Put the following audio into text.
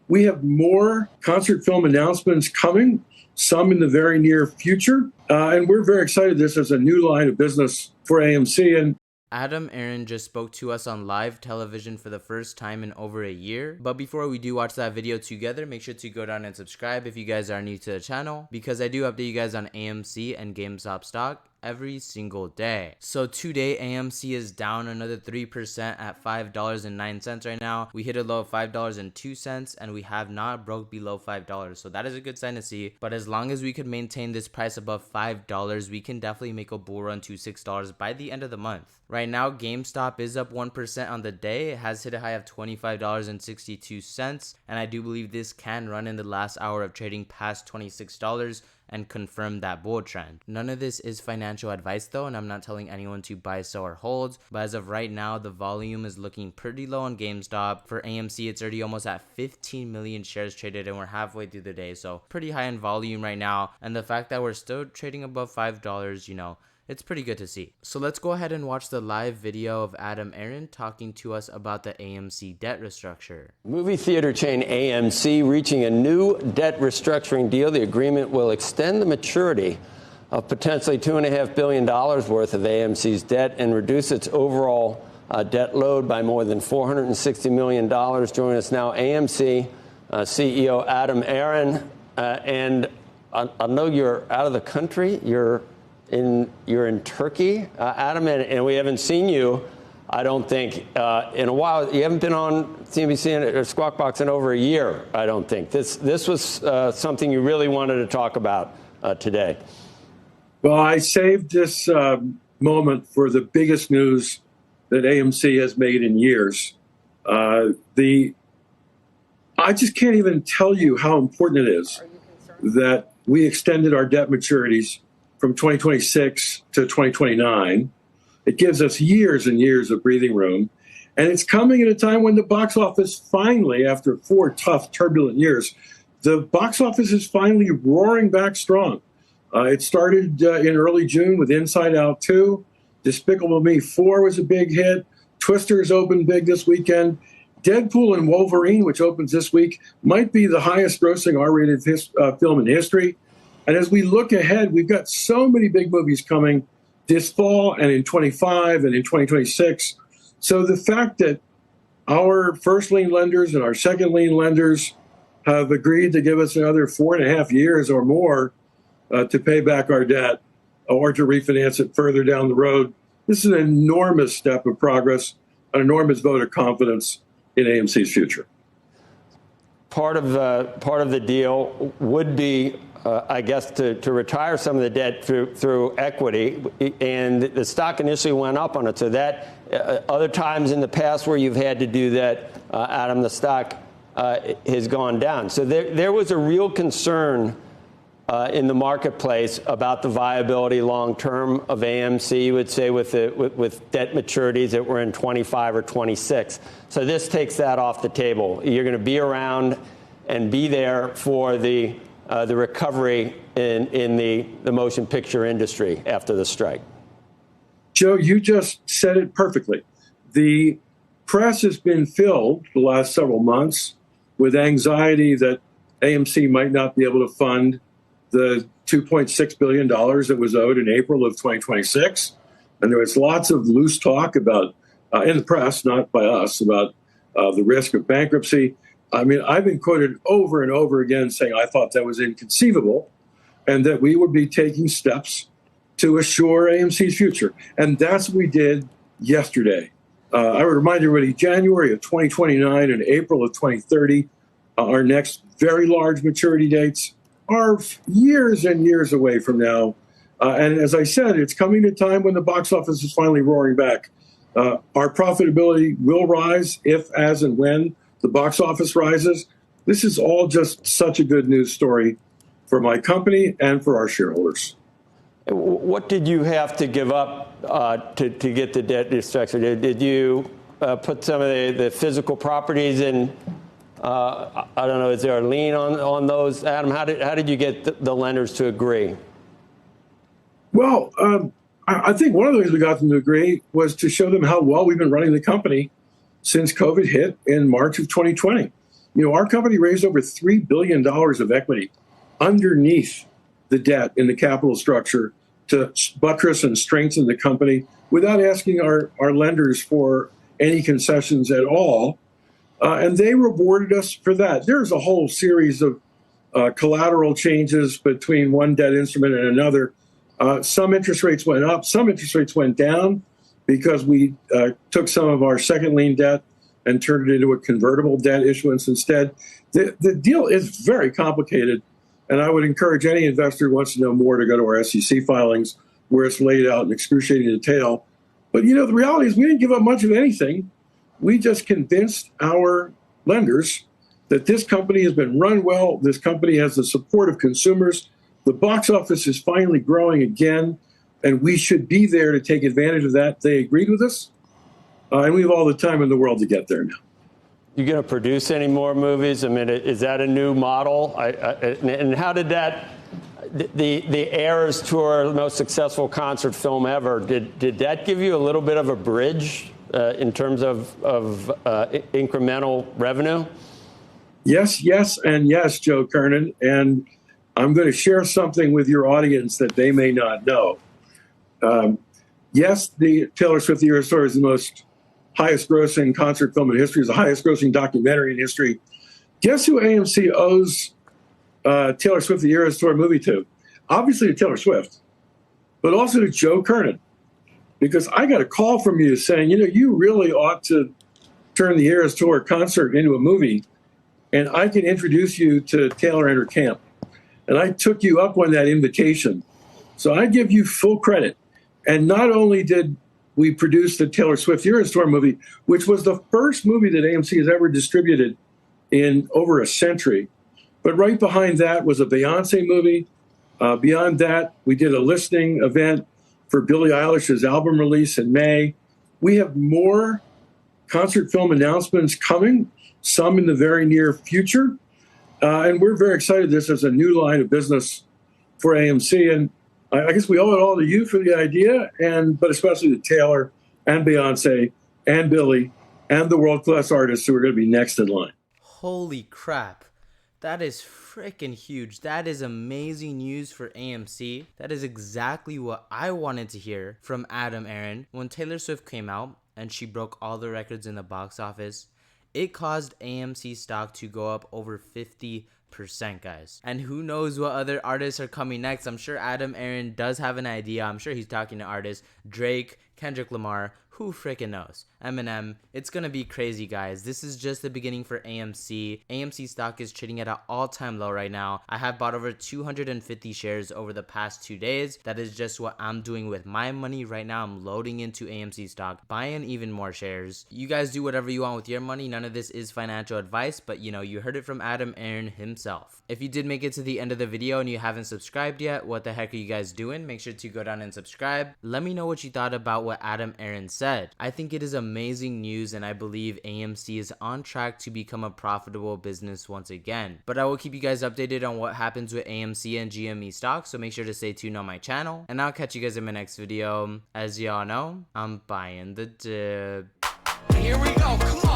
We have more concert film announcements coming, some in the very near future. And we're very excited. This is a new line of business for AMC. And Aron just spoke to us on live television for the first time in over a year. But before we do watch that video together, make sure to go down and subscribe if you guys are new to the channel, because I do update you guys on AMC and GameStop stock every single day. So today AMC is down another 3% at $5.09 right now. We hit a low of $5.02 and we have not broke below $5. So that is a good sign to see. But as long as we could maintain this price above $5, we can definitely make a bull run to $6 by the end of the month. Right now, GameStop is up 1% on the day. It has hit a high of $25.62. And I do believe this can run in the last hour of trading past $26 and confirm that bull trend. None of this is financial advice though, and I'm not telling anyone to buy, sell, or hold. But as of right now, the volume is looking pretty low on GameStop. For AMC, it's already almost at 15 million shares traded, and we're halfway through the day. So pretty high in volume right now. And the fact that we're still trading above $5, you know, it's pretty good to see. So let's go ahead and watch the live video of Aron talking to us about the AMC debt restructure. Movie theater chain AMC reaching a new debt restructuring deal. The agreement will extend the maturity of potentially $2.5 billion worth of AMC's debt and reduce its overall debt load by more than $460 million. Joining us now, AMC CEO Aron. And I know you're out of the country. You're in Turkey, Adam, and we haven't seen you, I don't think, in a while. You haven't been on CNBC or Squawk Box in over a year, I don't think. This was something you really wanted to talk about today. Well, I saved this moment for the biggest news that AMC has made in years. I just can't even tell you how important it is that we extended our debt maturities from 2026 to 2029. It gives us years and years of breathing room. And it's coming at a time when the box office finally, after 4 tough, turbulent years, the box office is finally roaring back strong. It started in early June with Inside Out 2. Despicable Me 4 was a big hit. Twisters opened big this weekend. Deadpool and Wolverine, which opens this week, might be the highest grossing R-rated film in history. And as we look ahead, we've got so many big movies coming this fall and in 25 and in 2026. So the fact that our first lien lenders and our second lien lenders have agreed to give us another 4.5 years or more to pay back our debt or to refinance it further down the road, this is an enormous step of progress, an enormous vote of confidence in AMC's future. Part of the deal would be, I guess, to retire some of the debt through equity, and the stock initially went up on it. So that other times in the past where you've had to do that, Adam, the stock has gone down. So there was a real concern in the marketplace about the viability long term of AMC, you would say, with debt maturities that were in 25 or 26. So this takes that off the table. You're going to be around and be there for the recovery in the motion picture industry after the strike. Joe, you just said it perfectly. The press has been filled the last several months with anxiety that AMC might not be able to fund the $2.6 billion that was owed in April of 2026. And there was lots of loose talk about, in the press, not by us, about the risk of bankruptcy. I mean, I've been quoted over and over again saying I thought that was inconceivable and that we would be taking steps to assure AMC's future. And that's what we did yesterday. I would remind everybody, January of 2029 and April of 2030, our next very large maturity dates are years and years away from now. And as I said, it's coming to a time when the box office is finally roaring back. Our profitability will rise if, as, and when the box office rises. This is all just such a good news story for my company and for our shareholders. What did you have to give up to get the debt restructured? Did you put some of the physical properties in? I don't know. Is there a lien on those, Adam? How did you get the lenders to agree? Well, I think one of the ways we got them to agree was to show them how well we've been running the company since COVID hit in March of 2020. You know, our company raised over $3 billion of equity underneath the debt in the capital structure to buttress and strengthen the company without asking our lenders for any concessions at all. And they rewarded us for that. There's a whole series of collateral changes between one debt instrument and another. Some interest rates went up, some interest rates went down because we took some of our second lien debt and turned it into a convertible debt issuance instead. The deal is very complicated, and I would encourage any investor who wants to know more to go to our SEC filings where it's laid out in excruciating detail. But, you know, the reality is we didn't give up much of anything. We just convinced our lenders that this company has been run well. This company has the support of consumers. The box office is finally growing again, and we should be there to take advantage of that. They agreed with us, and we have all the time in the world to get there now. You going to produce any more movies? I mean, is that a new model? And how did that, the Eras Tour, the most successful concert film ever, did that give you a little bit of a bridge in terms of incremental revenue? Yes, yes, and yes, Joe Kernan. And I'm going to share something with your audience that they may not know. Yes, the Taylor Swift The Eras Tour is the most highest grossing concert film in history, is the highest grossing documentary in history. Guess who AMC owes Taylor Swift The Eras Tour movie to? Obviously to Taylor Swift, but also to Joe Kernan. Because I got a call from you saying, you know, you really ought to turn the Eras Tour concert into a movie, and I can introduce you to Taylor and her camp. And I took you up on that invitation. So I give you full credit. And not only did we produce the Taylor Swift Eras Tour movie, which was the first movie that AMC has ever distributed in over a century, but right behind that was a Beyonce movie. Beyond that, we did a listening event for Billie Eilish's album release in May. We have more concert film announcements coming, some in the very near future. And we're very excited this is a new line of business for AMC. And I guess we owe it all to you for the idea, but especially to Taylor and Beyonce and Billie and the world-class artists who are going to be next in line. Holy crap. That is freaking huge. That is amazing news for AMC. That is exactly what I wanted to hear from Adam Aron. When Taylor Swift came out and she broke all the records in the box office, it caused AMC stock to go up over 50%, guys. And who knows what other artists are coming next. I'm sure Adam Aron does have an idea. I'm sure he's talking to artists. Drake, Kendrick Lamar, who freaking knows? Eminem. It's gonna be crazy, guys. This is just the beginning for AMC. AMC stock is trading at an all-time low right now. I have bought over 250 shares over the past 2 days. That is just what I'm doing with my money right now. I'm loading into AMC stock, buying even more shares. You guys do whatever you want with your money. None of this is financial advice, but you know, you heard it from Adam Aron himself. If you did make it to the end of the video and you haven't subscribed yet, what the heck are you guys doing? Make sure to go down and subscribe. Let me know what you thought about what Adam Aron said. I think it is amazing news, and I believe AMC is on track to become a profitable business once again. But I will keep you guys updated on what happens with AMC and GME stocks, so make sure to stay tuned on my channel. And I'll catch you guys in my next video. As y'all know, I'm buying the dip. Here we go. Come on.